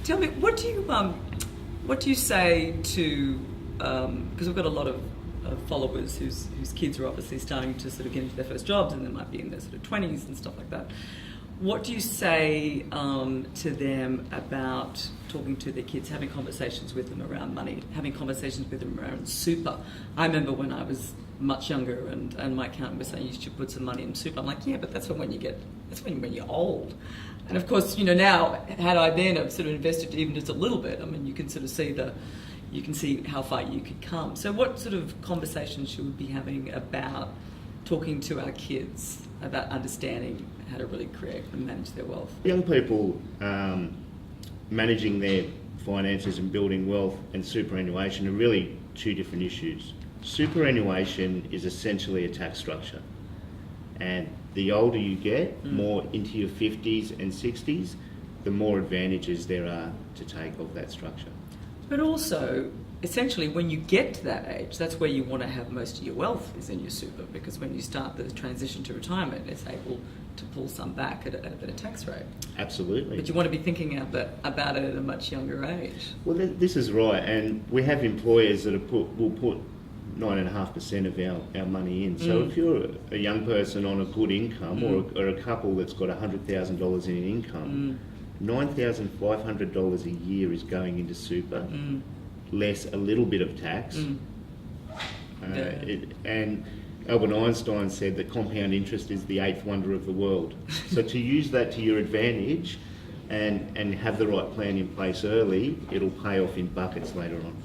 Tell me, what do you say to, because we've got a lot of followers whose kids are obviously starting to sort of get into their first jobs, and they might be in their sort of 20s and stuff like that. What do you say to them about talking to their kids, having conversations with them around money, having conversations with them around super? I remember when I was much younger and my accountant was saying you should put some money in super. I'm like, yeah, but that's when you're old. And of course, now, had I then have sort of invested even just a little bit, I mean, you can sort of see how far you could come. So what sort of conversations should we be having about talking to our kids about understanding how to really create and manage their wealth? Young people managing their finances and building wealth and superannuation are really two different issues. Superannuation is essentially a tax structure, and the older you get, more into your 50s and 60s, the more advantages there are to take of that structure. But also, essentially, when you get to that age, that's where you want to have most of your wealth is in your super, because when you start the transition to retirement, it's able to pull some back at a tax rate. Absolutely. But you want to be thinking about it at a much younger age. Well, this is right, and we have employers that will put 9.5% of our money in. So if you're a young person on a good income, or a couple that's got $100,000 in income, $9,500 a year is going into super, less a little bit of tax. And Albert Einstein said that compound interest is the eighth wonder of the world. So to use that to your advantage and have the right plan in place early, it'll pay off in buckets later on.